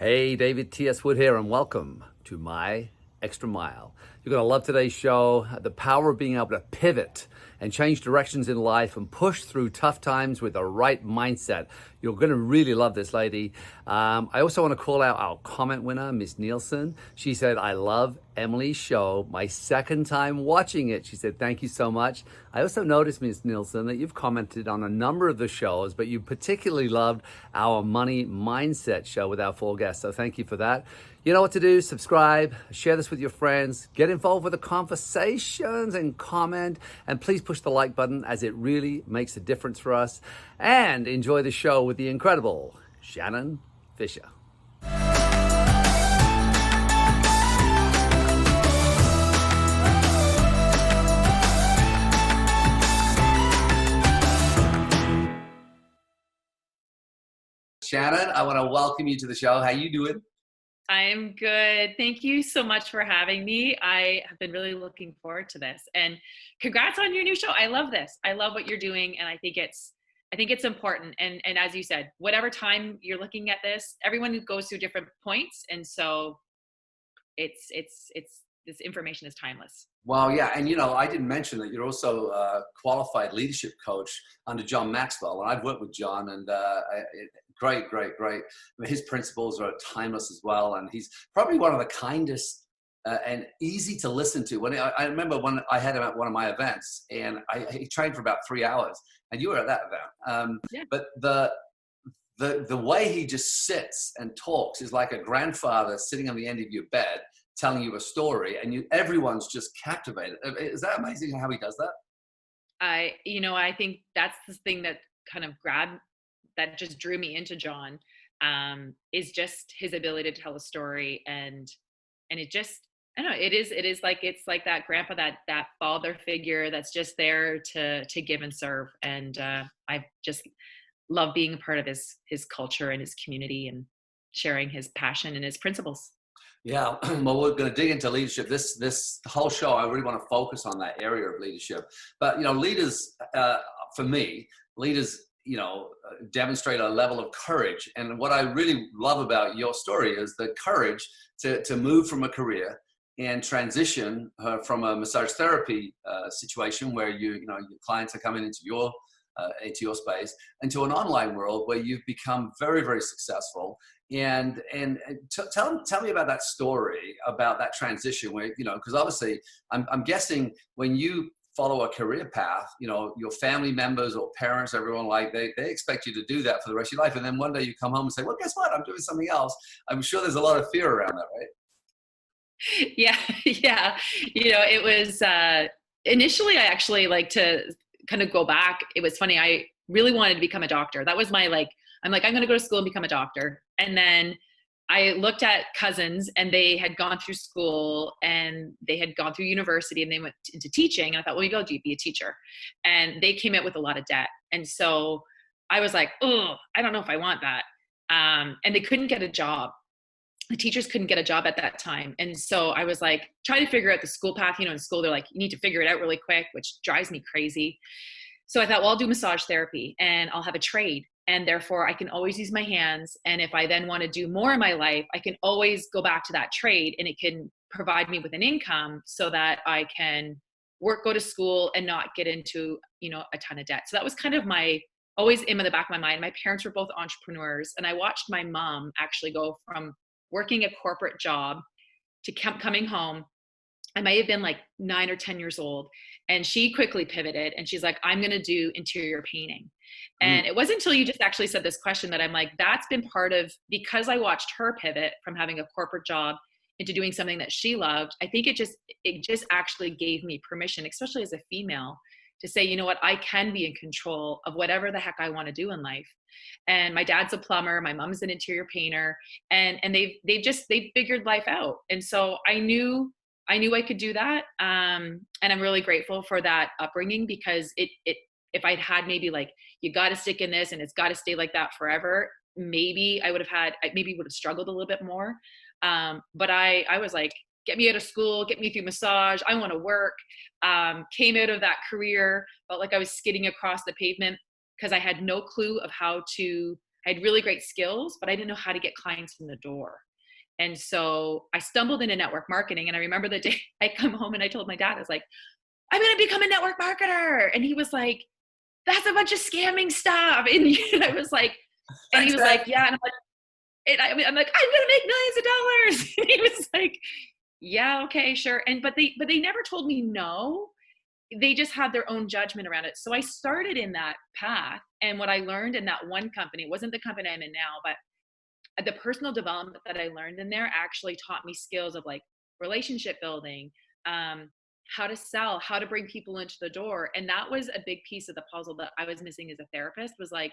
Hey, David Wood here, and welcome to My Extra Mile. You're going to love today's show. The power of being able to pivot and change directions in life and push through tough times with the right mindset. You're going to really love this lady. I also want to call out our comment winner, Miss Nielsen. She said, I love Emily's show. My second time watching it. She said, thank you so much. I also noticed, Miss Nielsen, that you've commented on a number of the shows, but you particularly loved our money mindset show with our 4 guests. So thank you for that. You know what to do. Subscribe, share this with your friends, get involved with the conversations and comment, and please push the like button as it really makes a difference for us. And enjoy the show with the incredible Shannon Fisher. Shannon, I want to welcome you to the show. How you doing? I'm good. Thank you so much for having me. I have been really looking forward to this. And congrats on your new show. I love this. I love what you're doing, and I think it's important. And as you said, whatever time you're looking at this, everyone goes through different points, and so it's this information is timeless. Well, yeah, and I didn't mention that you're also a qualified leadership coach under John Maxwell, and I've worked with John, and great. I mean, his principles are timeless as well, and he's probably one of the kindest and easy to listen to. When I remember when I had him at one of my events, and he trained for about 3 hours, and you were at that event. Yeah. But the way he just sits and talks is like a grandfather sitting on the end of your bed telling you a story, and everyone's just captivated. Is that amazing how he does that? I think that's the thing that kind of that just drew me into John, is just his ability to tell a story, and it just, I don't know, it's like that grandpa, that father figure that's just there to give and serve, and I just love being a part of his culture and his community and sharing his passion and his principles. Yeah, well, we're going to dig into leadership. This whole show, I really want to focus on that area of leadership. But leaders, for me, leaders, demonstrate a level of courage. And what I really love about your story is the courage to move from a career and transition from a massage therapy situation where your clients are coming into your space, into an online world where you've become very, very successful. And tell me about that story, about that transition where, because obviously I'm guessing when you follow a career path, your family members or parents, everyone, like they expect you to do that for the rest of your life. And then one day you come home and say, well, guess what? I'm doing something else. I'm sure there's a lot of fear around that, right? Yeah. Yeah. It was, initially I actually like to kind of go back. It was funny. I really wanted to become a doctor. That was I'm going to go to school and become a doctor. And then I looked at cousins, and they had gone through school and they had gone through university, and they went into teaching. And I thought, well, you go be a teacher. And they came out with a lot of debt. And so I was like, oh, I don't know if I want that. And they couldn't get a job. The teachers couldn't get a job at that time. And so I was like, trying to figure out the school path. In school, they're like, you need to figure it out really quick, which drives me crazy. So I thought, well, I'll do massage therapy and I'll have a trade. And therefore I can always use my hands. And if I then want to do more in my life, I can always go back to that trade, and it can provide me with an income so that I can go to school and not get into, a ton of debt. So that was kind of always in the back of my mind. My parents were both entrepreneurs, and I watched my mom actually go from working a corporate job to coming home. I might have been like 9 or 10 years old. And she quickly pivoted, and she's like, I'm going to do interior painting. And it wasn't until you just actually said this question that I'm like, that's been part of, because I watched her pivot from having a corporate job into doing something that she loved. I think it just actually gave me permission, especially as a female, to say, you know what, I can be in control of whatever the heck I want to do in life. And my dad's a plumber, my mom's an interior painter, and they've figured life out. And so I knew I could do that. And I'm really grateful for that upbringing, because if I'd had maybe like, you got to stick in this and it's got to stay like that forever, maybe I would have struggled a little bit more. But I was like, get me out of school, get me through massage. I want to work. Came out of that career, felt like I was skidding across the pavement because I had no clue of how to I had really great skills, but I didn't know how to get clients in the door. And so I stumbled into network marketing. And I remember the day I come home and I told my dad, I was like, I'm going to become a network marketer. And he was like, that's a bunch of scamming stuff. And I was like, and he was like, yeah. And I'm like, I'm going to make millions of dollars. And he was like, yeah, okay, sure. And, but they never told me no. They just had their own judgment around it. So I started in that path. And what I learned in that one company, it wasn't the company I'm in now, but the personal development that I learned in there actually taught me skills of like relationship building, how to sell, how to bring people into the door. And that was a big piece of the puzzle that I was missing as a therapist, was like,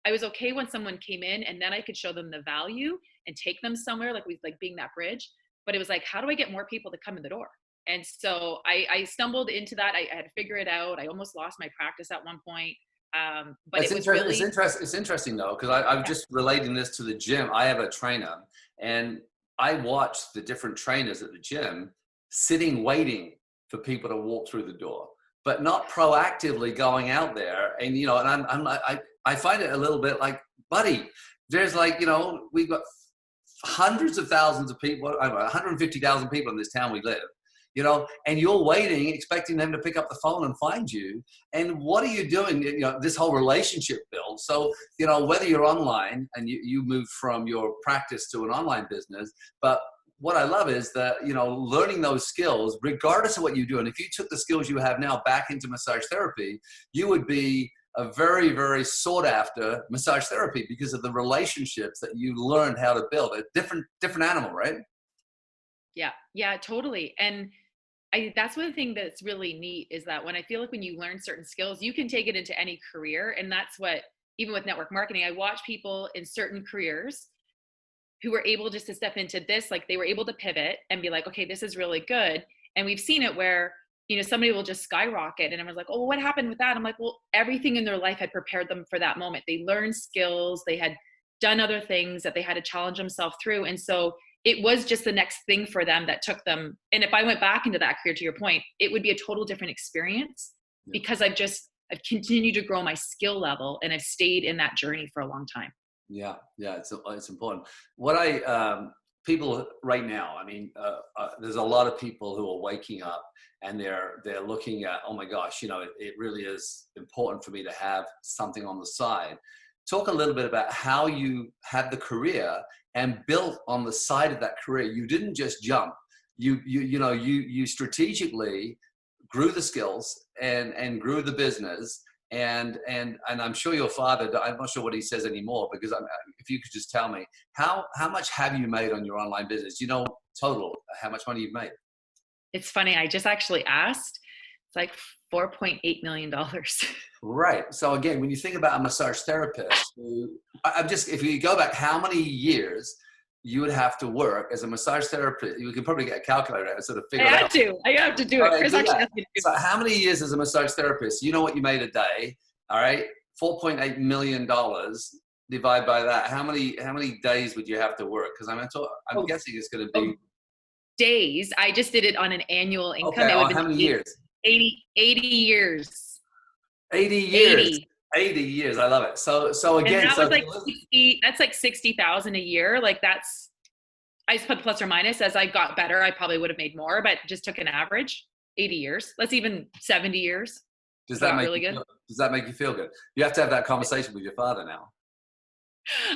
I was okay when someone came in and then I could show them the value and take them somewhere, like being that bridge. But it was like, how do I get more people to come in the door? And so I stumbled into that. I had to figure it out. I almost lost my practice at one point. But it was really it's interesting though, because I'm just relating this to the gym. I have a trainer, and I watch the different trainers at the gym sitting waiting for people to walk through the door, but not proactively going out there. And you know, and I find it a little bit like, buddy, there's like, you know, we've got hundreds of thousands of people, 150,000 people in this town we live, you know, and you're waiting, expecting them to pick up the phone and find you. And what are you doing? You know, this whole relationship build. So, you know, whether you're online and you move from your practice to an online business, but what I love is that, you know, learning those skills, regardless of what you do. And if you took the skills you have now back into massage therapy, you would be a very, very sought after massage therapy because of the relationships that you learned how to build. A different animal, right? Yeah, totally. And that's one thing that's really neat, is that when I feel like when you learn certain skills, you can take it into any career. And that's what, even with network marketing, I watch people in certain careers who were able just to step into this, like they were able to pivot and be like, okay, this is really good. And we've seen it where, you know, somebody will just skyrocket. And I was like, oh, what happened with that? I'm like, well, everything in their life had prepared them for that moment. They learned skills, they had done other things that they had to challenge themselves through. And so it was just the next thing for them that took them. And if I went back into that career, to your point, it would be a total different experience because I've continued to grow my skill level and I've stayed in that journey for a long time. Yeah, it's important. What people right now, I mean, there's a lot of people who are waking up and they're looking at, oh my gosh, you know, it really is important for me to have something on the side. Talk a little bit about how you had the career and built on the side of that career. You didn't just jump. You strategically grew the skills and grew the business. And I'm sure your father, I'm not sure what he says anymore, because if you could just tell me, how much have you made on your online business? You know, total, how much money you've made? It's funny. I just actually asked. It's like $4.8 million. Right. So again, when you think about a massage therapist, if you go back, how many years you would have to work as a massage therapist? You can probably get a calculator and sort of figure it out. I have to do it. Chris actually has to do it. So how many years as a massage therapist? You know what you made a day, all right? $4.8 million, divide by that. How many days would you have to work? Because I'm guessing it's going to be days. I just did it on an annual income. Okay, how many years? 80 years. 80 years. 80 years. I love it. So again, and that was like 60, that's like 60,000 a year. Like that's, I just put plus or minus. As I got better, I probably would have made more, but just took an average. 80 years. Let's even 70 years. Does that make you feel good? You have to have that conversation with your father now.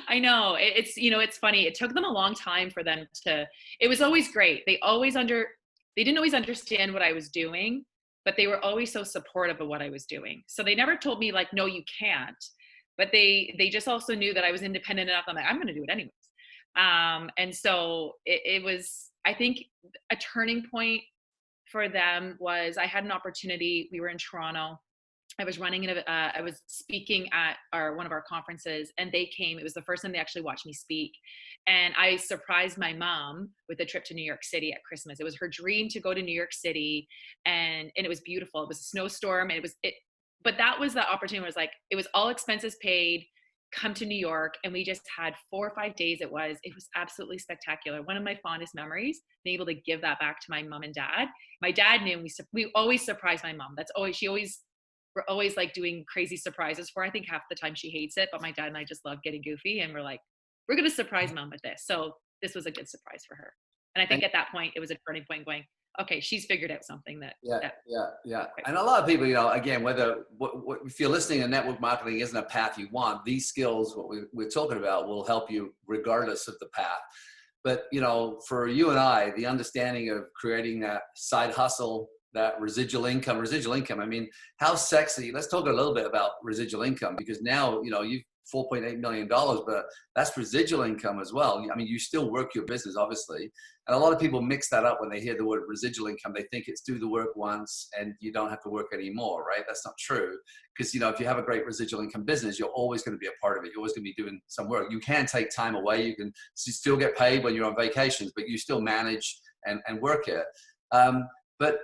I know. It's funny. It took them a long time for them to, it was always great. They didn't always understand what I was doing, but they were always so supportive of what I was doing. So they never told me like, no, you can't, but they just also knew that I was independent enough. I'm like, I'm going to do it anyways. And so it was, I think a turning point for them was I had an opportunity. We were in Toronto. I was I was speaking at one of our conferences, and they came. It was the first time they actually watched me speak. And I surprised my mom with a trip to New York City at Christmas. It was her dream to go to New York City, and it was beautiful. It was a snowstorm, and but that was the opportunity where it was like, it was all expenses paid, come to New York. And we just had 4 or 5 days. It was absolutely spectacular. One of my fondest memories, being able to give that back to my mom and dad. My dad knew we always surprised my mom. She always we're always like doing crazy surprises for her. I think half the time she hates it, but my dad and I just love getting goofy, and we're like, we're going to surprise mom with this. So this was a good surprise for her. And I think And at that point, it was a turning point going, okay, she's figured out something that. yeah. And a lot of people, you know, again, whether if you're listening and network marketing isn't a path you want, these skills, what we're talking about, will help you regardless of the path. But, you know, for you and I, the understanding of creating that side hustle, that residual income, I mean, how sexy, let's talk a little bit about residual income, because now, you know, you've $4.8 million, but that's residual income as well. I mean, you still work your business, obviously. And a lot of people mix that up when they hear the word residual income. They think it's do the work once and you don't have to work anymore, right? That's not true. Because, you know, if you have a great residual income business, you're always going to be a part of it. You're always going to be doing some work. You can take time away. You can still get paid when you're on vacations, but you still manage and work it. But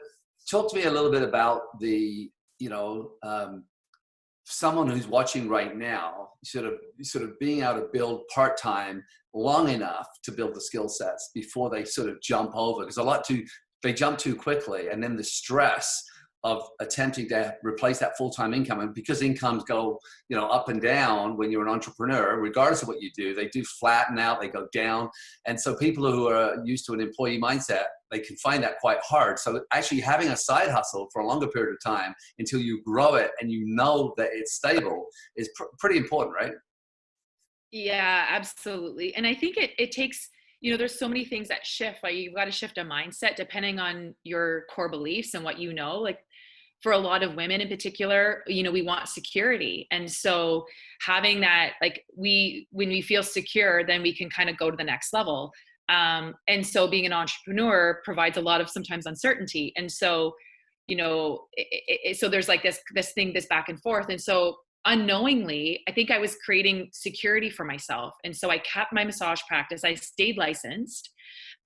talk to me a little bit about the, you know, someone who's watching right now, sort of being able to build part-time long enough to build the skill sets before they sort of jump over, because they jump too quickly, and then the stress of attempting to replace that full-time income. And because incomes go, you know, up and down when you're an entrepreneur, regardless of what you do, they do flatten out, they go down. And so people who are used to an employee mindset, they can find that quite hard. So actually having a side hustle for a longer period of time until you grow it and you know that it's stable is pretty important, right? Yeah, absolutely. And I think it takes, you know, there's so many things that shift. Like you've got to shift a mindset depending on your core beliefs and what you know. Like for a lot of women in particular, you know, we want security. And so having that, like when we feel secure, then we can kind of go to the next level. And so being an entrepreneur provides a lot of sometimes uncertainty. And so, you know, so there's like this back and forth. And so unknowingly, I think I was creating security for myself. And so I kept my massage practice. I stayed licensed.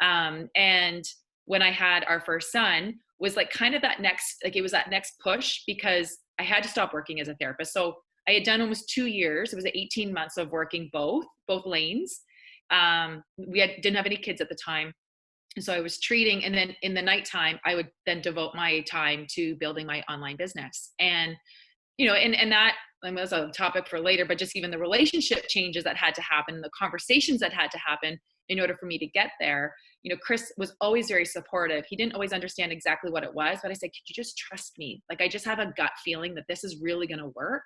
And when I had our first son, was like kind of that next, like it was that next push, because I had to stop working as a therapist. So I had done almost 2 years. It was 18 months of working both lanes. Didn't have any kids at the time. And so I was treating, and then in the nighttime, I would then devote my time to building my online business. And, you know, and that was a topic for later, but just even the relationship changes that had to happen, the conversations that had to happen in order for me to get there. You know, Chris was always very supportive. He didn't always understand exactly what it was, but I said, could you just trust me? Like, I just have a gut feeling that this is really going to work.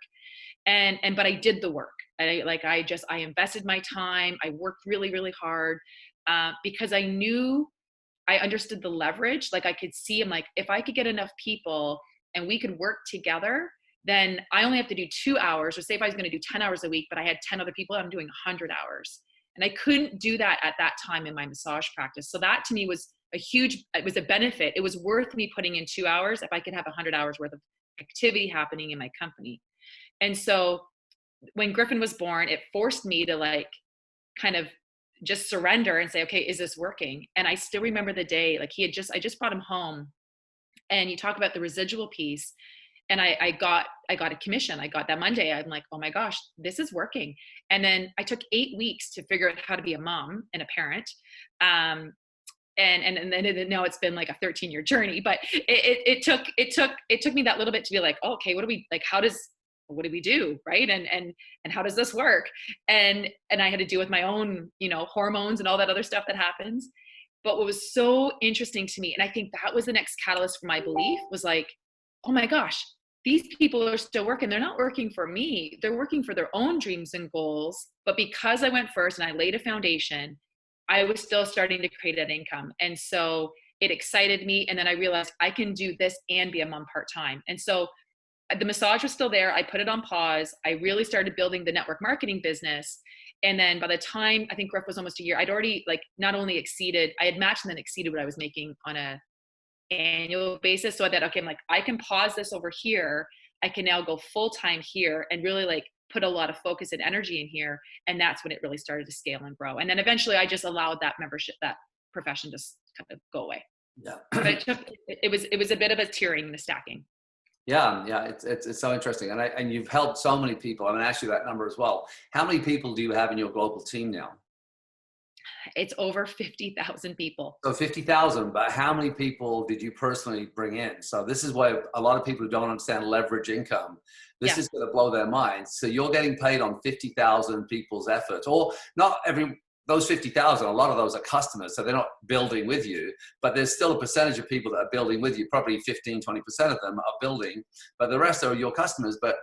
But I did the work. I invested my time. I worked really, really hard, because I knew, I understood the leverage. Like I could see, I'm like, if I could get enough people and we could work together, then I only have to do 2 hours, or say if I was going to do 10 hours a week, but I had 10 other people, I'm doing 100 hours. And I couldn't do that at that time in my massage practice. So that to me was it was a benefit. It was worth me putting in 2 hours if I could have 100 hours worth of activity happening in my company. And so when Griffin was born, it forced me to like kind of just surrender and say, okay, is this working? And I still remember the day, like I just brought him home, and you talk about the residual piece. And I got a commission. I got that Monday. I'm like, oh my gosh, this is working. And then I took 8 weeks to figure out how to be a mom and a parent. And then now it's been like a 13-year journey, but it took me that little bit to be like, oh, okay, what do we do? Right. And how does this work? And I had to deal with my own, you know, hormones and all that other stuff that happens. But what was so interesting to me, and I think that was the next catalyst for my belief, was like, oh my gosh, these people are still working. They're not working for me. They're working for their own dreams and goals. But because I went first and I laid a foundation, I was still starting to create that income. And so it excited me. And then I realized I can do this and be a mom part-time. And so the massage was still there. I put it on pause. I really started building the network marketing business. And then by the time I think Griff was almost a year, I'd already like not only exceeded, I had matched and then exceeded what I was making on a annual basis. So I thought, okay, I'm like, I can pause this over here. I can now go full time here and really like put a lot of focus and energy in here. And that's when it really started to scale and grow. And then eventually I just allowed that profession to kind of go away. Yeah. But it was a bit of a tiering, the stacking. Yeah. It's so interesting. And you've helped so many people. I'm going to ask you that number as well. How many people do you have in your global team now? It's over 50,000 people. So 50,000, but how many people did you personally bring in? So this is why a lot of people who don't understand leverage income, this Yeah. is going to blow their minds. So you're getting paid on 50,000 people's efforts, or not every, those 50,000, a lot of those are customers. So they're not building with you, but there's still a percentage of people that are building with you. Probably 15, 20% of them are building, but the rest are your customers. But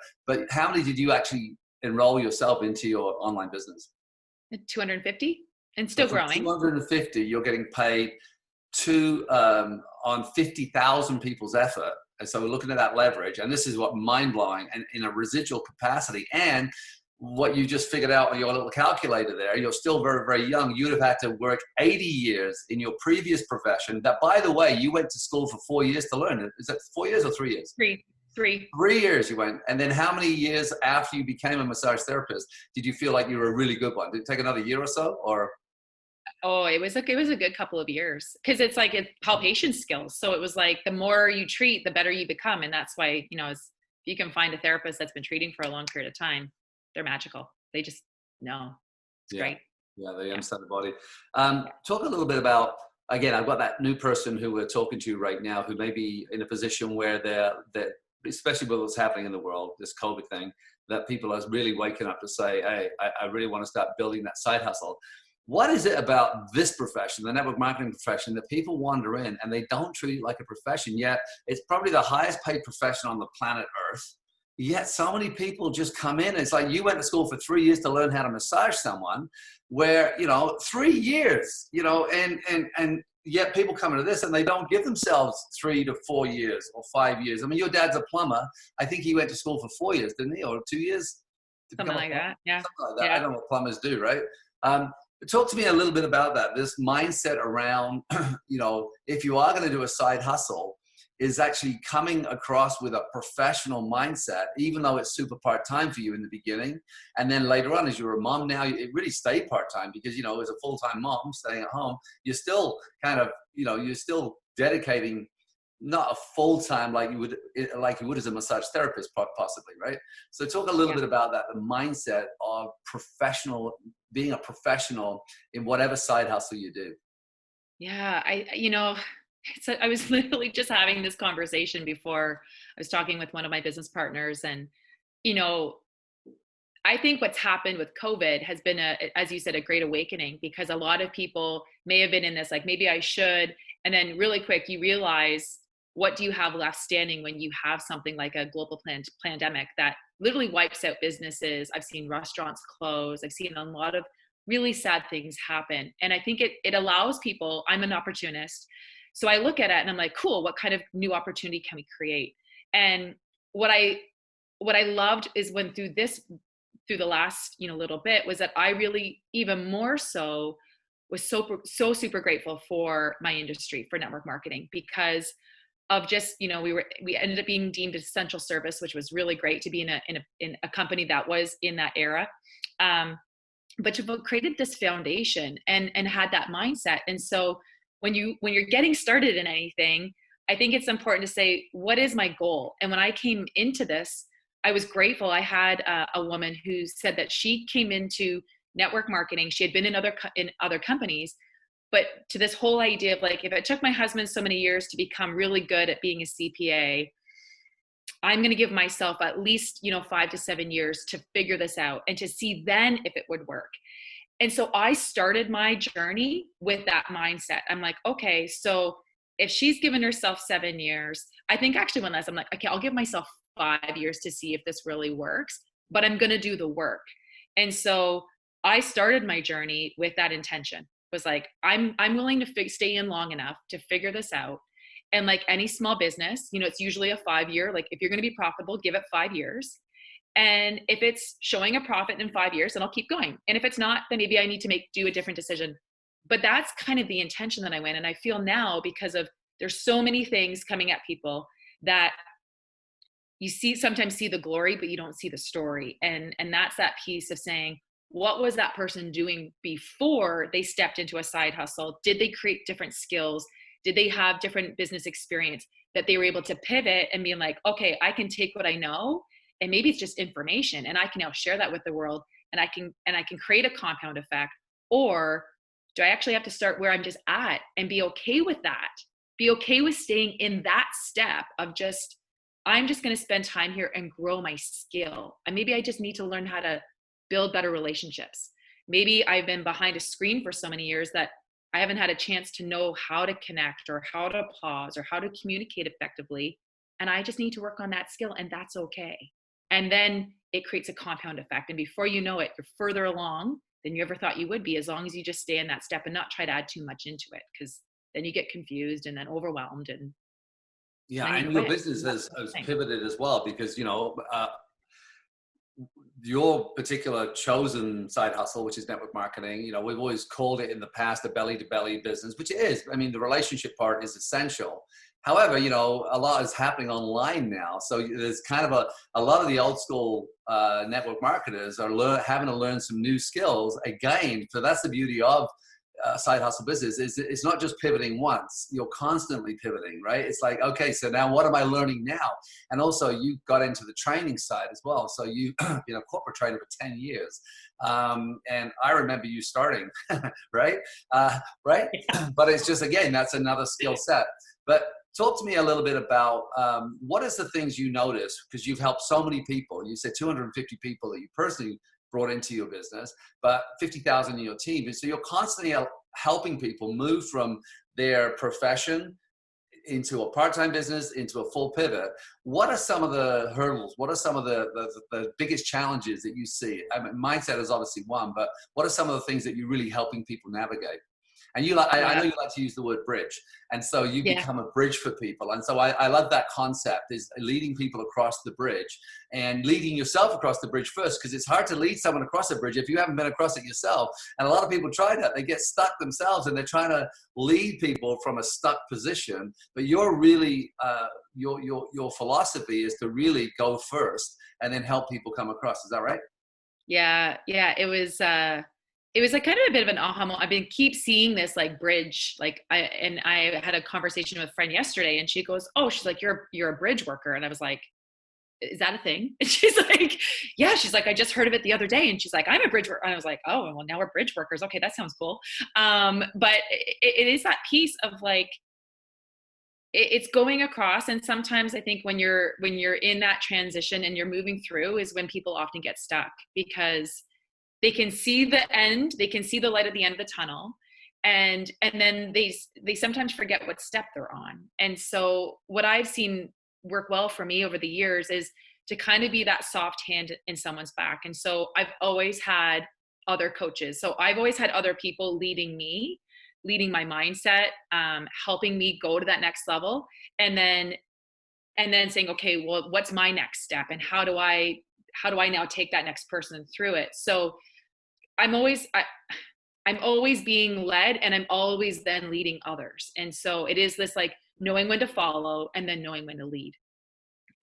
how many did you actually enroll yourself into your online business? 250 and So still from growing. 250, you're getting paid on 50,000 people's effort. And so we're looking at that leverage, and this is what mind blowing, and in a residual capacity. And what you just figured out on your little calculator there, you're still very, very young. You'd have had to work 80 years in your previous profession that, by the way, you went to school for 4 years to learn. Is that 4 years or 3 years? Three. 3 years you went. And then how many years after you became a massage therapist did you feel like you were a really good one? Did it take another year or so, or? Oh, it was a good couple of years, because it's like it's palpation skills. So it was like the more you treat, the better you become. And that's why, if you can find a therapist that's been treating for a long period of time, they're magical. They just know. It's Yeah. great. Yeah, they Yeah. understand the body. Talk a little bit about, again, I've got that new person who we're talking to right now who may be in a position where they're especially with what's happening in the world, this COVID thing, that people are really waking up to say, hey, I really want to start building that side hustle. What is it about this profession, the network marketing profession, that people wander in and they don't treat it like a profession, yet it's probably the highest paid profession on the planet Earth? Yet so many people just come in. It's like you went to school for 3 years to learn how to massage someone, where, 3 years, and yet people come into this and they don't give themselves 3 to 4 years or 5 years. I mean, your dad's a plumber. I think he went to school for 4 years, didn't he? Or 2 years? To Something become a like plumber? that. Yeah. Something like that. I Yeah. don't know what plumbers do, right? Talk to me a little bit about that. This mindset around, if you are going to do a side hustle, is actually coming across with a professional mindset, even though it's super part-time for you in the beginning. And then later on, as you're a mom now, it really stayed part-time because, as a full-time mom staying at home, you're still kind of, you're still dedicating not a full-time like you would as a massage therapist, possibly, right? So talk a little bit about that, the mindset of being a professional in whatever side hustle you do. Yeah. I was literally just having this conversation before. I was talking with one of my business partners, and, I think what's happened with COVID has been as you said, a great awakening, because a lot of people may have been in this, like, maybe I should. And then really quick, you realize, what do you have left standing when you have something like a global pandemic that literally wipes out businesses? I've seen restaurants close. I've seen a lot of really sad things happen. And I think it allows people, I'm an opportunist. So I look at it and I'm like, cool, what kind of new opportunity can we create? And what I loved is when through the last, little bit, was that I really, even more so, was so super grateful for my industry, for network marketing, because of just, we ended up being deemed essential service, which was really great to be in a company that was in that era. But to created this foundation and had that mindset. And so when you're getting started in anything, I think it's important to say, what is my goal? And when I came into this, I was grateful. I had a woman who said that she came into network marketing. She had been in other companies, but to this whole idea of, like, if it took my husband so many years to become really good at being a CPA, I'm going to give myself at least, 5 to 7 years to figure this out and to see then if it would work. And so I started my journey with that mindset. I'm like, okay, so if she's given herself 7 years, I think actually when I'm like, okay, I'll give myself 5 years to see if this really works, but I'm going to do the work. And so I started my journey with that intention. Was like, I'm willing to stay in long enough to figure this out. And like any small business, it's usually a 5-year, like, if you're going to be profitable, give it 5 years. And if it's showing a profit in 5 years, then I'll keep going. And if it's not, then maybe I need to do a different decision. But that's kind of the intention that I went. And I feel now, because of, there's so many things coming at people, that you sometimes see the glory, but you don't see the story. And that's that piece of saying, what was that person doing before they stepped into a side hustle? Did they create different skills? Did they have different business experience that they were able to pivot and be like, okay, I can take what I know, and maybe it's just information, and I can now share that with the world, and I can create a compound effect, or do I actually have to start where I'm just at and be okay with that? Be okay with staying in that step of just, I'm just going to spend time here and grow my skill. And maybe I just need to learn how to build better relationships. Maybe I've been behind a screen for so many years that I haven't had a chance to know how to connect or how to pause or how to communicate effectively. And I just need to work on that skill, and that's okay. And then it creates a compound effect. And before you know it, you're further along than you ever thought you would be, as long as you just stay in that step and not try to add too much into it, because then you get confused and then overwhelmed, and Yeah, then you and your quit. business has pivoted as well, because, your particular chosen side hustle, which is network marketing, we've always called it in the past a belly to belly business, which it is. I mean, the relationship part is essential. However, a lot is happening online now. So there's kind of a lot of the old school network marketers are having to learn some new skills again. So that's the beauty of side hustle business, is it's not just pivoting once, you're constantly pivoting, right? It's like, okay, so now what am I learning now? And also you got into the training side as well. So you, corporate trainer for 10 years. And I remember you starting, right? Right. But it's just, again, that's another skill set. But talk to me a little bit about what is the things you notice, because you've helped so many people. You said 250 people that you personally brought into your business, but 50,000 in your team. And so you're constantly helping people move from their profession into a part-time business, into a full pivot. What are some of the hurdles? What are some of the biggest challenges that you see? I mean, mindset is obviously one, but what are some of the things that you're really helping people navigate? And I know you like to use the word bridge. And so you become a bridge for people. And so I love that concept, is leading people across the bridge and leading yourself across the bridge first, because it's hard to lead someone across a bridge if you haven't been across it yourself. And a lot of people try that. They get stuck themselves and they're trying to lead people from a stuck position. But you're really, your philosophy is to really go first and then help people come across. Is that right? Yeah. It was like kind of a bit of an aha moment. I've been keep seeing this like bridge, I had a conversation with a friend yesterday, and she goes, "Oh, she's like, you're a bridge worker." And I was like, "Is that a thing?" And she's like, "Yeah." She's like, "I just heard of it the other day." And she's like, "I'm a bridge worker." And I was like, "Oh, well, now we're bridge workers. Okay, that sounds cool." But it is that piece of like, it's going across. And sometimes I think when you're in that transition and you're moving through is when people often get stuck, because they can see the end, they can see the light at the end of the tunnel, and then they sometimes forget what step they're on. And so what I've seen work well for me over the years is to kind of be that soft hand in someone's back. And so I've always had other coaches. So I've always had other people leading my mindset, helping me go to that next level, and then saying, okay, well, what's my next step, and how do I now take that next person through it? So I'm always being led, and I'm always then leading others. And so it is this like knowing when to follow and then knowing when to lead.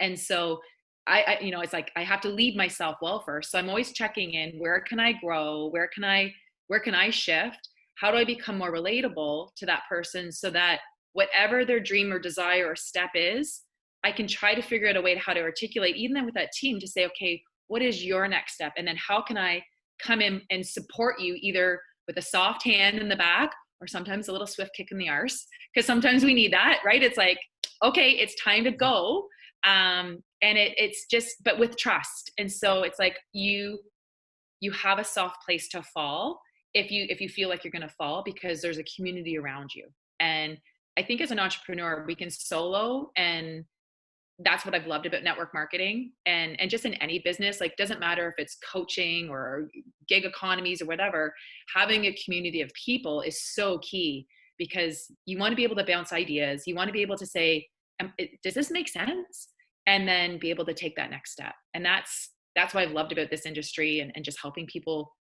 And so I it's like I have to lead myself well first. So I'm always checking in, where can I grow? Where can I shift? How do I become more relatable to that person, so that whatever their dream or desire or step is, I can try to figure out a way to how to articulate, even then with that team, to say, okay, what is your next step? And then how can I come in and support you, either with a soft hand in the back or sometimes a little swift kick in the arse, because sometimes we need that, right? It's like, okay, it's time to go. And it's just, but with trust. And so it's like you have a soft place to fall if you feel like you're going to fall, because there's a community around you. And I think as an entrepreneur, we can solo, and that's what I've loved about network marketing, and just in any business. Like, doesn't matter if it's coaching or gig economies or whatever, having a community of people is so key, because you want to be able to bounce ideas. You want to be able to say, does this make sense? And then be able to take that next step. And that's what I've loved about this industry, and just helping people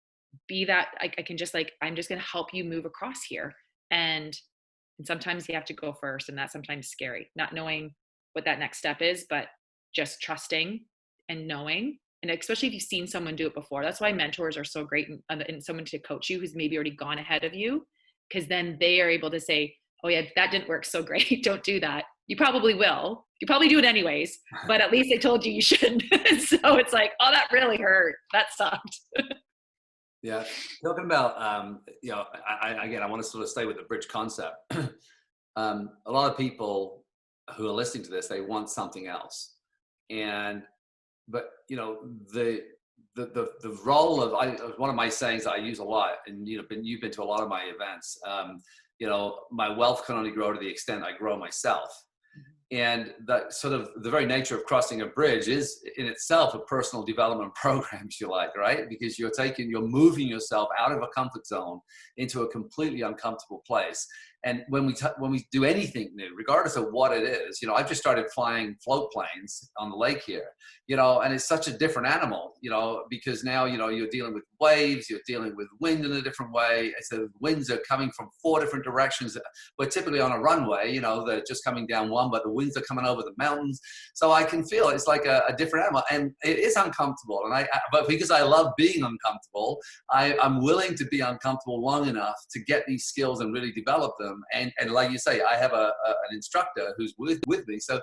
be that I can just like, I'm just going to help you move across here. And sometimes you have to go first, and that's sometimes scary, not knowing what that next step is, but just trusting and knowing. And especially if you've seen someone do it before, that's why mentors are so great, and someone to coach you who's maybe already gone ahead of you, because then they are able to say, oh yeah, that didn't work so great. Don't do that. You probably will. You probably do it anyways, but at least they told you shouldn't. So it's like, oh, that really hurt. That sucked. Yeah. Talking about, again, I want to sort of stay with the bridge concept. A lot of people who are listening to this, they want something else. And, but, the role of one of my sayings that I use a lot, and you've been to a lot of my events. My wealth can only grow to the extent I grow myself. And that sort of the very nature of crossing a bridge is in itself a personal development program, if you like, right? Because you're moving yourself out of a comfort zone into a completely uncomfortable place. And when we do anything new, regardless of what it is, I've just started flying float planes on the lake here, and it's such a different animal, because now, you're dealing with waves, you're dealing with wind in a different way. So the winds are coming from 4 different directions. We're typically on a runway, they're just coming down one, but the winds are coming over the mountains. So I can feel it's like a different animal, and it is uncomfortable. But because I love being uncomfortable, I'm willing to be uncomfortable long enough to get these skills and really develop them. And like you say, I have an instructor who's with me. So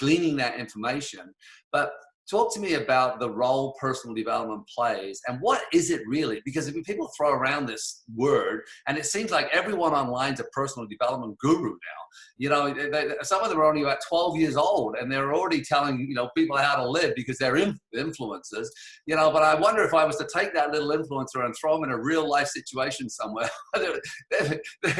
gleaning that information. But talk to me about the role personal development plays, and what is it really? Because if people throw around this word, and it seems like everyone online is a personal development guru now. Some of them are only about 12 years old, and they're already telling people how to live because they're influencers. But I wonder if I was to take that little influencer and throw them in a real life situation somewhere,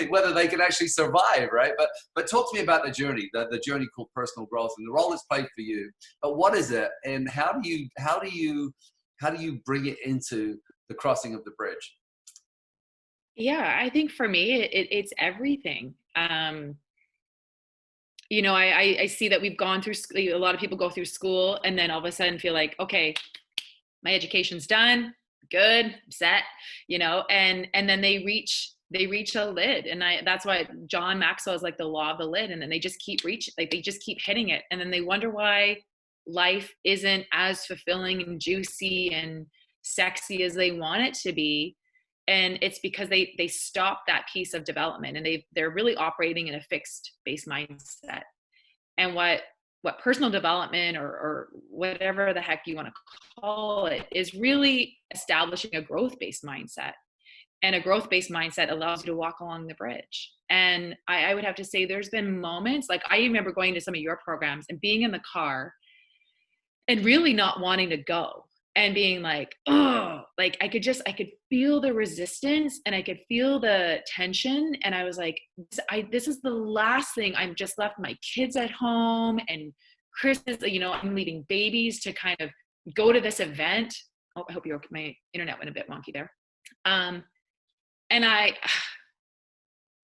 whether they can actually survive, right? But talk to me about the journey called personal growth and the role it's played for you. But what is it, and how do you bring it into the crossing of the bridge? Yeah, I think for me, it's everything. I see that we've gone through a lot of people go through school and then all of a sudden feel like, okay, my education's done, good, I'm set, and then they reach a lid. And that's why John Maxwell is like the law of the lid. And then they just keep reaching, like they just keep hitting it. And then they wonder why life isn't as fulfilling and juicy and sexy as they want it to be. And it's because they stop that piece of development, and they're really operating in a fixed base mindset. And what personal development or whatever the heck you want to call it is really establishing a growth-based mindset. And a growth-based mindset allows you to walk along the bridge. And I would have to say there's been moments, like I remember going to some of your programs and being in the car and really not wanting to go and being like, oh, like I could feel the resistance and I could feel the tension. And I was like, this is the last thing. I'm just left my kids at home, and Christmas, I'm leaving babies to kind of go to this event. Oh, I hope you're okay. My internet went a bit wonky there. And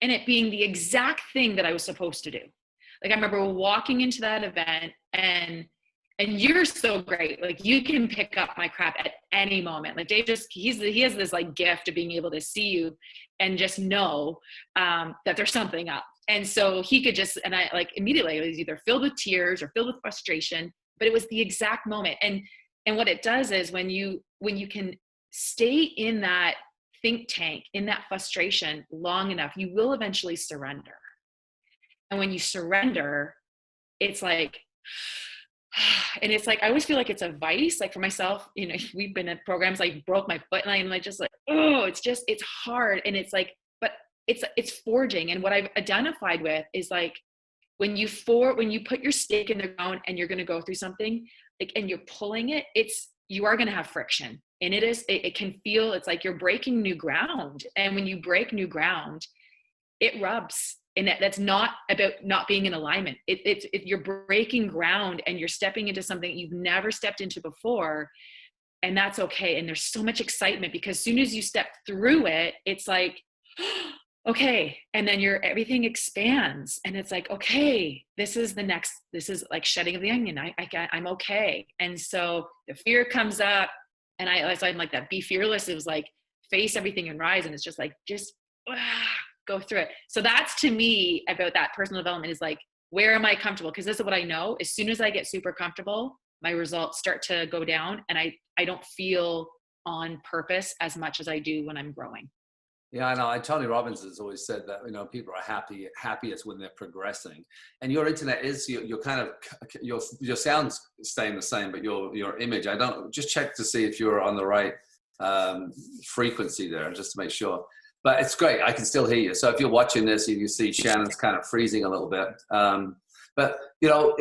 it being the exact thing that I was supposed to do. Like I remember walking into that event, and you're so great. Like you can pick up my crap at any moment. Like Dave he has this like gift of being able to see you and just know that there's something up. And so he could just, and I like immediately it was either filled with tears or filled with frustration, but it was the exact moment. And what it does is when you can stay in that think tank, in that frustration long enough, you will eventually surrender. And when you surrender, it's like, and it's like I always feel like it's a vice. Like for myself, we've been in programs like broke my foot, and I'm like just like, oh, it's hard. And it's like, but it's forging. And what I've identified with is like when you put your stake in the ground and you're going to go through something, like, and you're pulling it, you are going to have friction. And it can feel, it's like you're breaking new ground. And when you break new ground, it rubs. And that's not about not being in alignment. If you're breaking ground and you're stepping into something you've never stepped into before, and that's okay. And there's so much excitement because as soon as you step through it, it's like, okay. And then everything expands, and it's like, okay, this is like shedding of the onion. I'm okay. And so the fear comes up, and I'm like that, be fearless. It was like face everything and rise. And it's just like, go through it. So that's to me about that personal development is like, where am I comfortable? Because this is what I know. As soon as I get super comfortable, my results start to go down, and I don't feel on purpose as much as I do when I'm growing. Yeah, I know. Tony Robbins has always said that, people are happiest when they're progressing. And your internet is, you're kind of, your sound's staying the same, but your image, just check to see if you're on the right frequency there, just to make sure. But it's great. I can still hear you. So if you're watching this, you can see Shannon's kind of freezing a little bit. But, you know,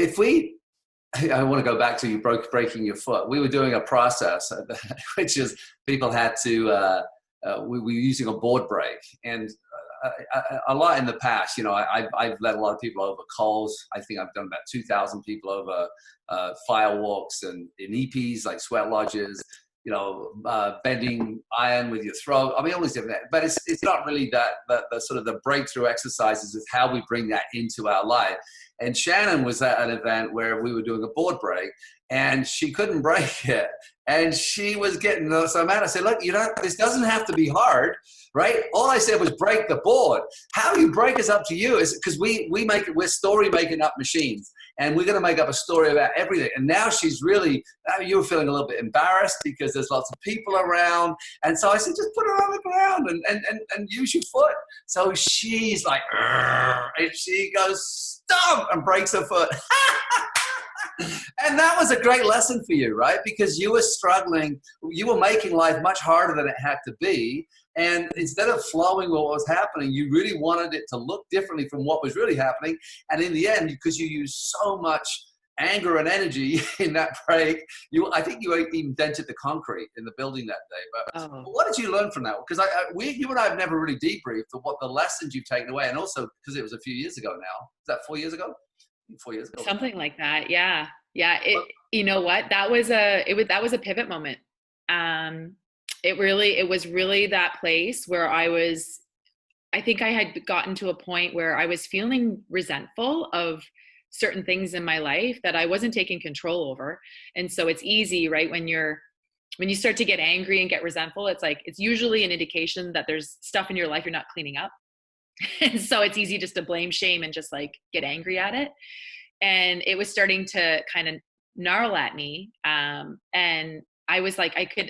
I want to go back to you breaking your foot. We were doing a process, which is people had to, we were using a board break. And a lot in the past, you know, I've led a lot of people over coals. I think I've done about 2,000 people over fire walks and in EPs, like sweat lodges, you know, bending iron with your throat. I mean, all these different, but it's not really the sort of the breakthrough exercises of how we bring that into our life. And Shannon was at an event where we were doing a board break and she couldn't break it. And she was getting so mad. I said, look, this doesn't have to be hard, right? All I said was break the board. How you break is up to you. Is because we're story making up machines. And we're going to make up a story about everything. And now she's really, you were feeling a little bit embarrassed because there's lots of people around. And so I said, just put her on the ground and use your foot. So she's like, and she goes, stop, and breaks her foot. And that was a great lesson for you, right? Because you were struggling, you were making life much harder than it had to be. And instead of flowing what was happening, you really wanted it to look differently from what was really happening. And in the end, because you used so much anger and energy in that break, I think you even dented the concrete in the building that day. But what did you learn from that? Because you and I have never really debriefed of what the lessons you've taken away. And also because it was a few years ago now. Is that 4 years ago? 4 years ago. Something like that. Yeah. Yeah. You know what? That was a pivot moment. It was really that place where I think I had gotten to a point where I was feeling resentful of certain things in my life that I wasn't taking control over. And so it's easy, right? When you start to get angry and get resentful, it's usually an indication that there's stuff in your life you're not cleaning up. And so it's easy just to blame, shame, and just like get angry at it. And it was starting to kind of gnarl at me. And I was like, I could,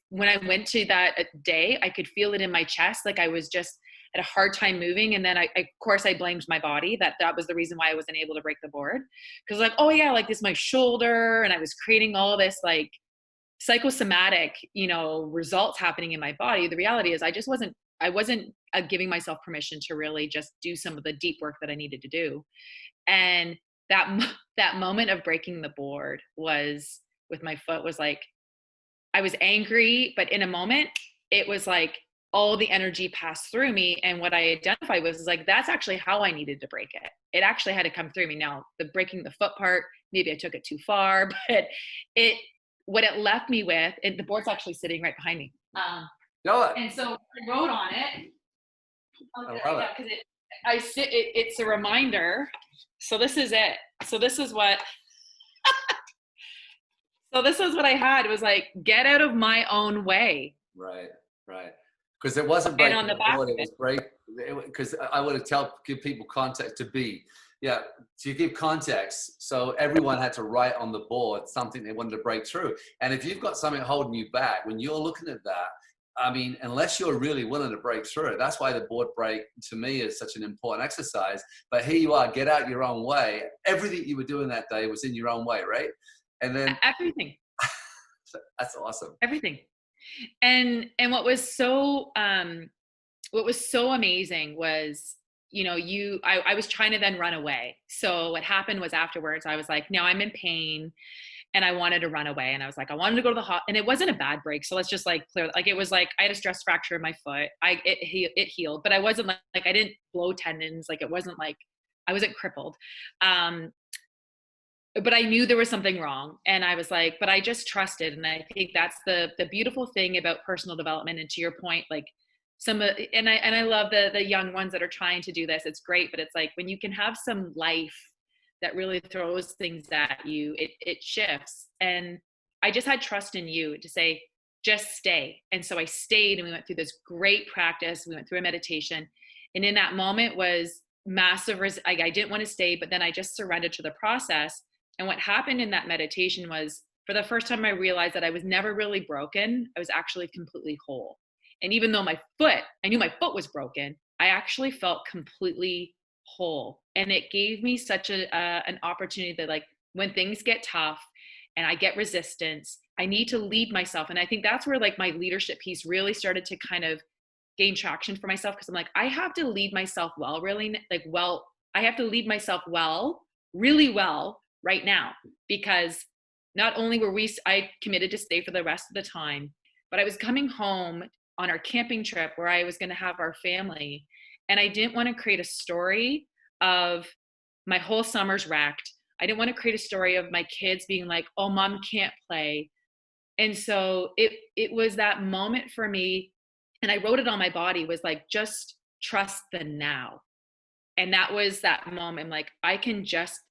when I went to that day, I could feel it in my chest. Like I was just at a hard time moving. And then of course I blamed my body that was the reason why I wasn't able to break the board. Cause like, oh yeah, like this, my shoulder. And I was creating all this like psychosomatic, results happening in my body. The reality is I wasn't giving myself permission to really just do some of the deep work that I needed to do. And that moment of breaking the board was with my foot was like, I was angry, but in a moment it was like all the energy passed through me. And what I identified was like, that's actually how I needed to break it. It actually had to come through me. Now the breaking the foot part, maybe I took it too far, but what it left me with, the board's actually sitting right behind me. And so I wrote on it. Because it's a reminder. So this is it. So this is what I had. It was like, get out of my own way. Right. Because it wasn't breaking on the back board, it was break. Because I would have give people context to give context. So everyone had to write on the board something they wanted to break through. And if you've got something holding you back, when you're looking at that, I mean, unless you're really willing to break through it, that's why the board break to me is such an important exercise. But here you are, get out your own way. Everything you were doing that day was in your own way, right? And then everything. That's awesome. Everything. And what was so amazing was, I was trying to then run away. So what happened was afterwards, I was like, now I'm in pain. And I wanted to run away. And I was like, I wanted to go to the hospital. And it wasn't a bad break. So let's just like clear, like, it was like, I had a stress fracture in my foot. It healed, but I wasn't like I didn't blow tendons. Like it wasn't like, I wasn't crippled. But I knew there was something wrong. And I was like, but I just trusted. And I think that's the beautiful thing about personal development. And to your point, like and I love the young ones that are trying to do this. It's great. But it's like, when you can have some life that really throws things at you, it shifts. And I just had trust in you to say, just stay. And so I stayed, and we went through this great practice. We went through a meditation. And in that moment was massive. I didn't want to stay, but then I just surrendered to the process. And what happened in that meditation was, for the first time, I realized that I was never really broken. I was actually completely whole. And even though I knew my foot was broken, I actually felt completely whole. And it gave me such an opportunity that, like, when things get tough and I get resistance, I need to lead myself. And I think that's where like my leadership piece really started to kind of gain traction for myself. Cause I'm like, I have to lead myself well, really I have to lead myself well, really well right now, because not only I committed to stay for the rest of the time, but I was coming home on our camping trip where I was going to have our family. And I didn't want to create a story of my whole summer's wrecked. I didn't want to create a story of my kids being like, oh, mom can't play. And so it was that moment for me, and I wrote it on my body, was like, just trust the now. And that was that moment. I'm like, I can just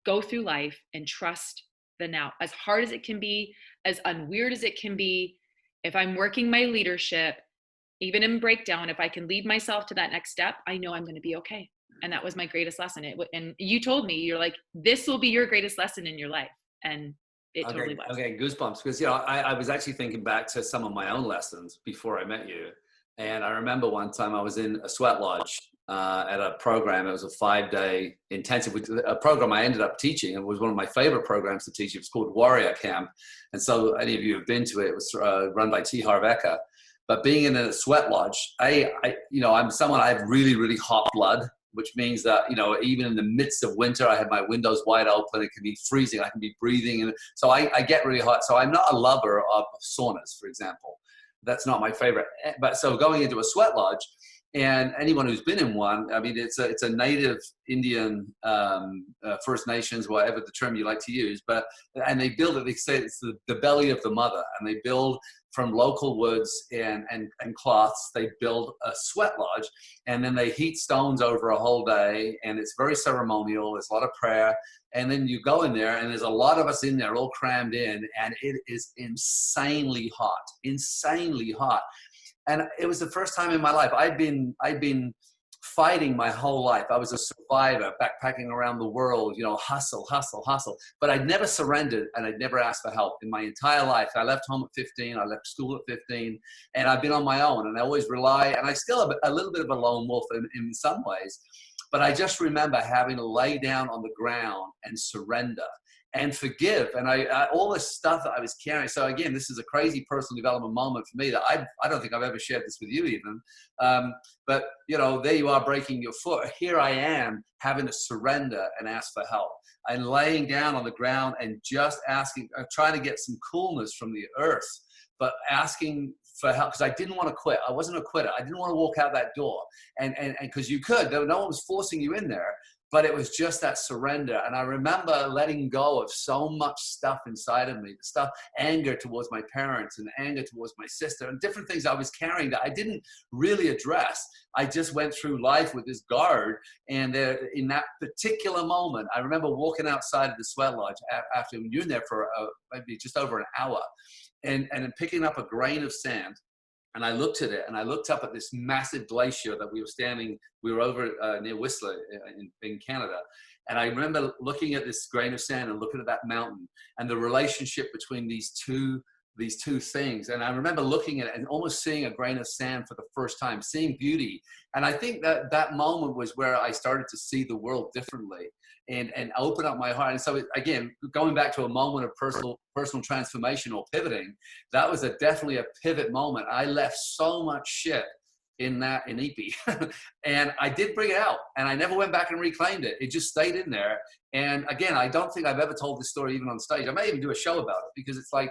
go through life and trust the now, as hard as it can be, as unweird as it can be. If I'm working my leadership, even in breakdown, if I can lead myself to that next step, I know I'm going to be okay. And that was my greatest lesson. And you told me, you're like, this will be your greatest lesson in your life. And it totally was. Okay, goosebumps. Because, I was actually thinking back to some of my own lessons before I met you. And I remember one time I was in a sweat lodge at a program. It was a 5-day intensive, a program I ended up teaching. It was one of my favorite programs to teach. It was called Warrior Camp. And so any of you have been to it, it was run by T. Harv Eker. But being in a sweat lodge, I'm someone, I have really, really hot blood, which means that, even in the midst of winter, I have my windows wide open. It can be freezing. I can be breathing. And so I get really hot. So I'm not a lover of saunas, for example. That's not my favorite. But so going into a sweat lodge, and anyone who's been in one, I mean, it's a native Indian, First Nations, whatever the term you like to use, and they build it, they say it's the belly of the mother, and they build from local woods and cloths. They build a sweat lodge, and then they heat stones over a whole day, and it's very ceremonial. There's a lot of prayer, and then you go in there, and there's a lot of us in there all crammed in, and it is insanely hot, insanely hot. And it was the first time in my life. I'd been fighting my whole life. I was a survivor, backpacking around the world, hustle, hustle, hustle. But I'd never surrendered, and I'd never asked for help in my entire life. I left home at 15. I left school at 15, and I've been on my own. And I always rely, and I still have a little bit of a lone wolf in some ways. But I just remember having to lay down on the ground and surrender and forgive. And I all this stuff that I was carrying. So again, this is a crazy personal development moment for me that I don't think I've ever shared this with you even. But there you are breaking your foot. Here I am having to surrender and ask for help, and laying down on the ground and just asking, trying to get some coolness from the earth, but asking for help, because I didn't want to quit. I wasn't a quitter. I didn't want to walk out that door. And because you could, no one was forcing you in there. But it was just that surrender. And I remember letting go of so much stuff inside of me, anger towards my parents and anger towards my sister, and different things I was carrying that I didn't really address. I just went through life with this guard. And in that particular moment, I remember walking outside of the sweat lodge after we were in there for maybe just over an hour, and picking up a grain of sand. And I looked at it, and I looked up at this massive glacier that we were over near Whistler in Canada. And I remember looking at this grain of sand and looking at that mountain and the relationship between these two things. And I remember looking at it and almost seeing a grain of sand for the first time, seeing beauty. And I think that moment was where I started to see the world differently and open up my heart. And so again, going back to a moment of personal transformation or pivoting, that was definitely a pivot moment. I left so much shit in EP and I did bring it out, and I never went back and reclaimed it. It just stayed in there. And again, I don't think I've ever told this story even on stage. I may even do a show about it, because it's like,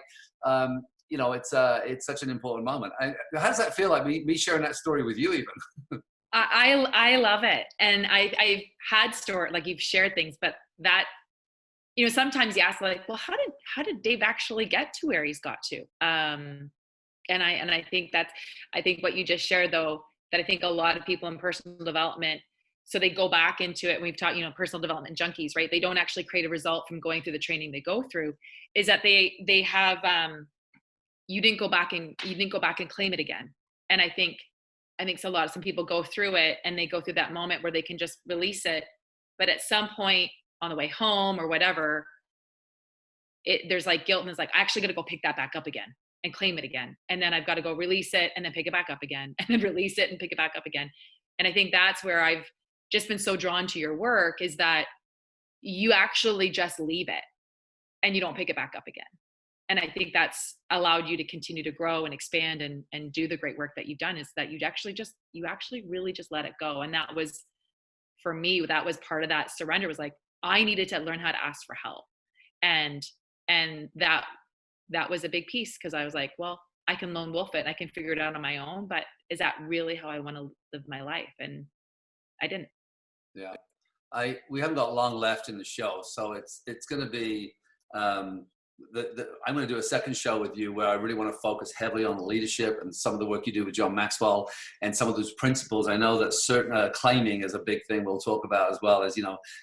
it's such an important moment. How does that feel, like me sharing that story with you even? I love it. And I've had story, like you've shared things, but that, sometimes you ask like, well, how did Dave actually get to where he's got to? And I think what you just shared, though, that I think a lot of people in personal development, so they go back into it. And we've taught, personal development junkies, right? They don't actually create a result from going through the training they go through, is that they have, you didn't go back and claim it again. And I think some people go through it, and they go through that moment where they can just release it. But at some point on the way home or whatever, there's like guilt, and it's like, I actually got to go pick that back up again and claim it again. And then I've got to go release it and then pick it back up again, and then release it and pick it back up again. And I think that's where I've just been so drawn to your work, is that you actually just leave it and you don't pick it back up again. And I think that's allowed you to continue to grow and expand and do the great work that you've done, is that you actually really just let it go. And that was, for me, that was part of that surrender, was like, I needed to learn how to ask for help. And that was a big piece, because I was like, well, I can lone wolf it. I can figure it out on my own, but is that really how I want to live my life? And I didn't. Yeah. We haven't got long left in the show, so it's going to be I'm going to do a second show with you where I really want to focus heavily on leadership and some of the work you do with John Maxwell and some of those principles. I know that certain claiming is a big thing we'll talk about, as well as,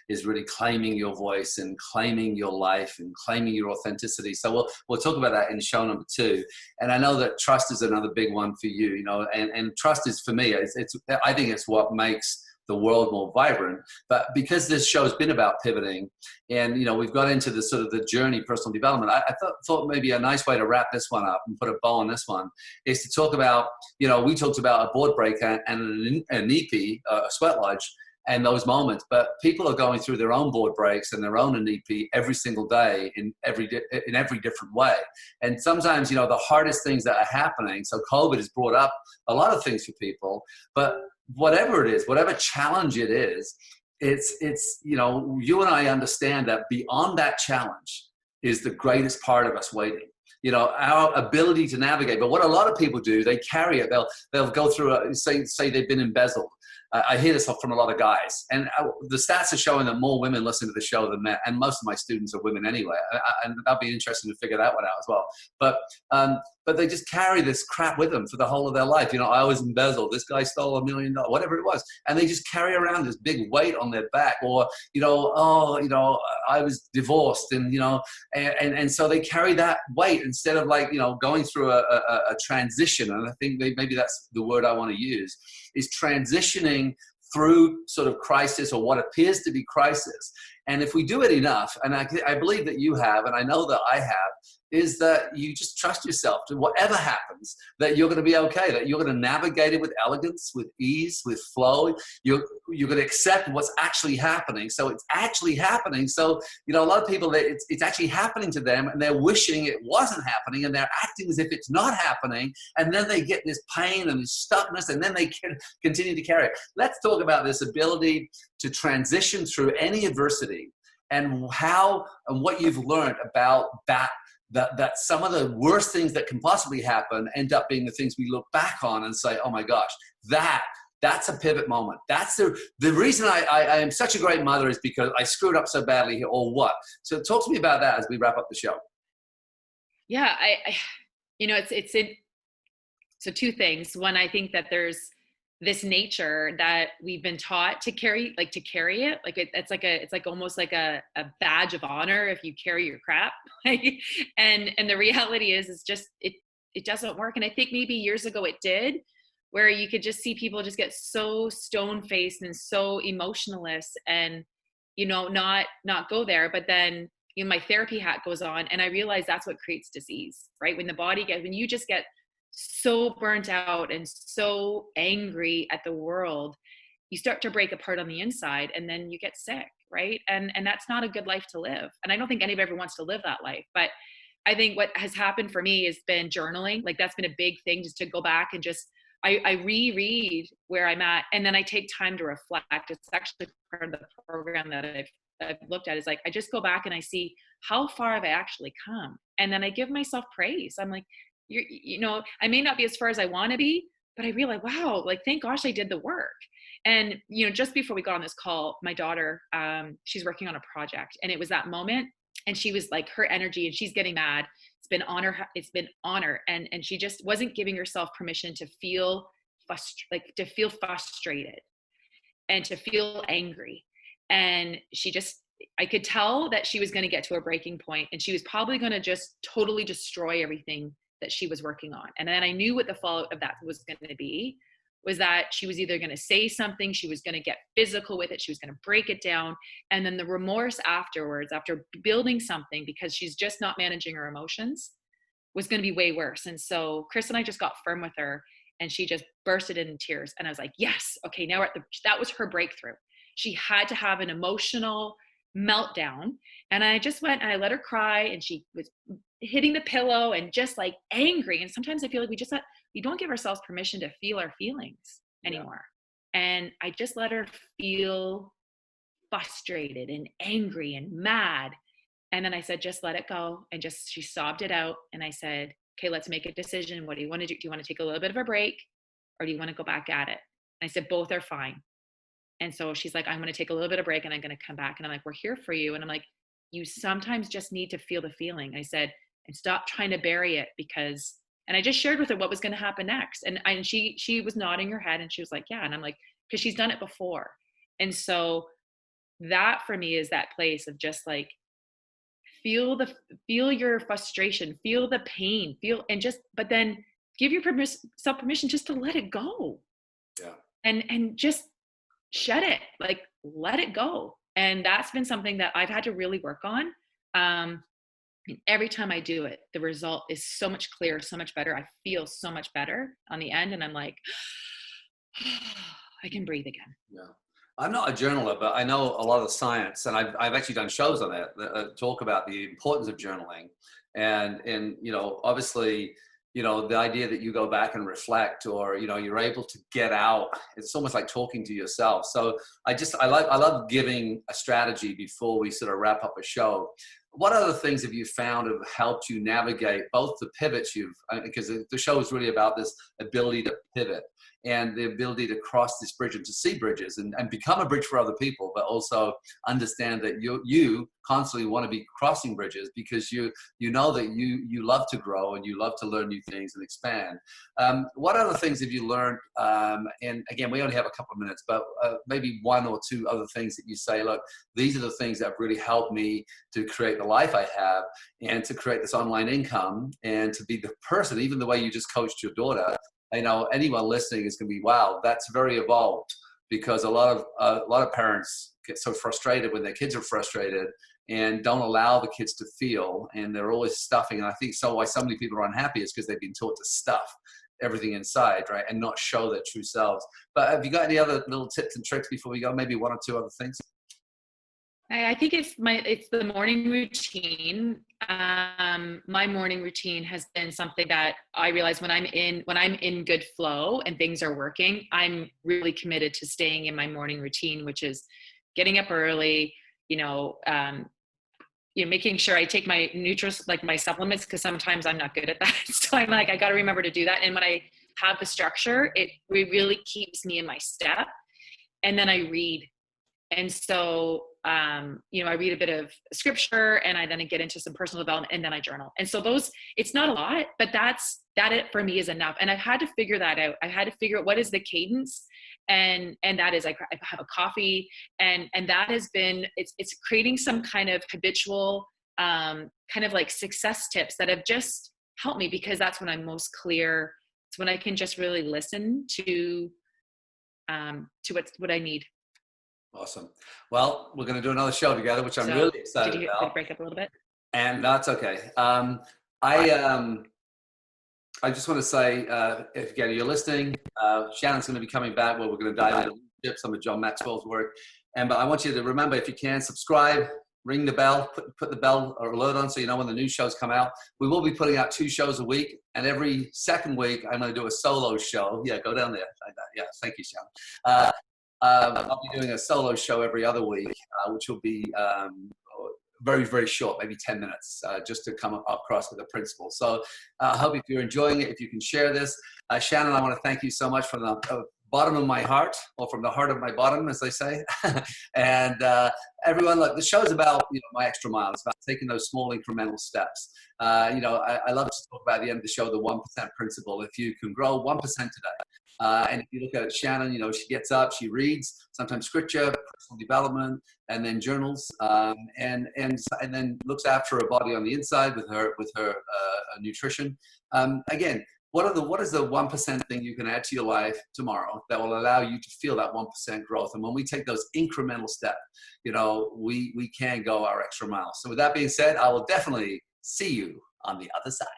is really claiming your voice and claiming your life and claiming your authenticity. So we'll talk about that in show number 2. And I know that trust is another big one for you, and trust is, for me, I think it's what makes the world more vibrant. But because this show has been about pivoting, and we've got into the sort of the journey, personal development, I thought maybe a nice way to wrap this one up and put a bow on this one is to talk about, we talked about a board break and an EP, a sweat lodge, and those moments. But people are going through their own board breaks and their own NEP every single day in every different way. And sometimes, the hardest things that are happening. So COVID has brought up a lot of things for people, but whatever it is, whatever challenge it is, it's you and I understand that beyond that challenge is the greatest part of us waiting. Our ability to navigate. But what a lot of people do, they carry it. They'll go through say they've been embezzled. I hear this from a lot of guys, and the stats are showing that more women listen to the show than men, and most of my students are women anyway. And that'll be interesting to figure that one out as well. But they just carry this crap with them for the whole of their life. I was embezzled. This guy stole $1 million, whatever it was, and they just carry around this big weight on their back. Or I was divorced, and so they carry that weight instead of going through a transition. And I think maybe that's the word I want to use, is transitioning through sort of crisis, or what appears to be crisis. And if we do it enough, and I believe that you have, and I know that I have, is that you just trust yourself to whatever happens, that you're going to be okay, that you're going to navigate it with elegance, with ease, with flow. You're going to accept what's actually happening. So it's actually happening. So, a lot of people, it's actually happening to them, and they're wishing it wasn't happening, and they're acting as if it's not happening. And then they get this pain and this stuckness, and then they can continue to carry it. Let's talk about this ability to transition through any adversity, and how and what you've learned about that some of the worst things that can possibly happen end up being the things we look back on and say, oh my gosh, that's a pivot moment. That's the reason I am such a great mother, is because I screwed up so badly here, or what? So talk to me about that as we wrap up the show. Yeah, so 2 things. One, I think that there's this nature that we've been taught to carry it. It's like almost like a badge of honor if you carry your crap. And the reality is just, it doesn't work. And I think maybe years ago it did, where you could just see people just get so stone-faced and so emotionless and, not go there. But then, my therapy hat goes on, and I realize that's what creates disease, right? When you just get so burnt out and so angry at the world, you start to break apart on the inside, and then you get sick, right? And that's not a good life to live. And I don't think anybody ever wants to live that life. But I think what has happened for me has been journaling. That's been a big thing, just to go back and just, I reread where I'm at, and then I take time to reflect. It's actually part of the program that I've looked at, is I just go back and I see how far have I actually come. And then I give myself praise. I'm like, I may not be as far as I want to be, but I realize, wow, thank gosh I did the work. And, just before we got on this call, my daughter, she's working on a project, and it was that moment, and she was her energy, and she's getting mad. It's been on her. And she just wasn't giving herself permission to feel frustrated and to feel angry. And I could tell that she was going to get to a breaking point, and she was probably going to just totally destroy everything that she was working on. And then I knew what the fallout of that was going to be, was that she was either going to say something, she was going to get physical with it, she was going to break it down. And then the remorse afterwards, after building something, because she's just not managing her emotions, was going to be way worse. And so Chris and I just got firm with her, and she just bursted into tears. And I was like, yes, okay, now that was her breakthrough. She had to have an emotional meltdown. And I just went and I let her cry, and she was hitting the pillow and just like angry. And sometimes I feel like we don't give ourselves permission to feel our feelings anymore. And I just let her feel frustrated and angry and mad. And then I said, just let it go. And she sobbed it out. And I said, okay, let's make a decision. What do you want to do? Do you want to take a little bit of a break, or do you want to go back at it? And I said, both are fine. And so she's like, I'm going to take a little bit of break and I'm going to come back. And I'm like, we're here for you. And I'm like, you sometimes just need to feel the feeling. I said, and stop trying to bury it, and I just shared with her what was going to happen next. And she was nodding her head and she was like, yeah. And I'm like, because she's done it before. And so that for me is that place of just like, feel your frustration, feel the pain, but then give self permission just to let it go. Yeah. And just shed it, like let it go. And that's been something that I've had to really work on. And every time I do it, the result is so much clearer, so much better. I feel so much better on the end. And I'm like, I can breathe again. Yeah. I'm not a journaler, but I know a lot of the science, and I've actually done shows on it that talk about the importance of journaling. And obviously, the idea that you go back and reflect, or, you're able to get out, it's almost like talking to yourself. So I love giving a strategy before we sort of wrap up a show. What other things have you found have helped you navigate both the pivots because the show is really about this ability to pivot and the ability to cross this bridge and to see bridges and become a bridge for other people, but also understand that you constantly want to be crossing bridges because you know that you love to grow and you love to learn new things and expand. What other things have you learned? And again, we only have a couple of minutes, but maybe one or two other things that you say, look, these are the things that have really helped me to create the life I have and to create this online income and to be the person, even the way you just coached your daughter. Anyone listening is going to be, wow, that's very evolved, because a lot of parents get so frustrated when their kids are frustrated and don't allow the kids to feel, and they're always stuffing. And I think why so many people are unhappy is because they've been taught to stuff everything inside, right, and not show their true selves. But have you got any other little tips and tricks before we go? Maybe one or two other things. I think it's the morning routine. My morning routine has been something that I realize when I'm in good flow and things are working, I'm really committed to staying in my morning routine, which is getting up early, making sure I take my like my supplements, because sometimes I'm not good at that. So I'm like, I got to remember to do that. And when I have the structure, it really keeps me in my step. And then I read. And so, I read a bit of scripture, and I then get into some personal development, and then I journal. And so it's not a lot, but that it for me is enough. And I've had to figure that out. I had to figure out what is the cadence. And that is, I have a coffee, and that has been, it's creating some kind of habitual, kind of like success tips that have just helped me, because that's when I'm most clear. It's when I can just really listen to what I need. Awesome. Well, we're going to do another show together, which I'm really excited about. Did you break up a little bit? And that's okay. I just want to say, if again you're listening, Shannon's going to be coming back where we're going to dive into some of John Maxwell's work. But I want you to remember, if you can, subscribe, ring the bell, put the bell or alert on so you know when the new shows come out. We will be putting out 2 shows a week, and every second week I'm going to do a solo show. Yeah, go down there. Yeah, thank you, Shannon. I'll be doing a solo show every other week, which will be very, very short, maybe 10 minutes, just to come across with the principle. So I hope if you're enjoying it, if you can share this. Shannon, I want to thank you so much from the bottom of my heart, or from the heart of my bottom, as they say. And everyone, look, the show's about my extra mile. It's about taking those small incremental steps. I love to talk about at the end of the show the 1% principle. If you can grow 1% today, and if you look at Shannon, she gets up, she reads, sometimes scripture, personal development, and then journals, and then looks after her body on the inside with her nutrition. Again, what is the 1% thing you can add to your life tomorrow that will allow you to feel that 1% growth? And when we take those incremental steps, we can go our extra mile. So with that being said, I will definitely see you on the other side.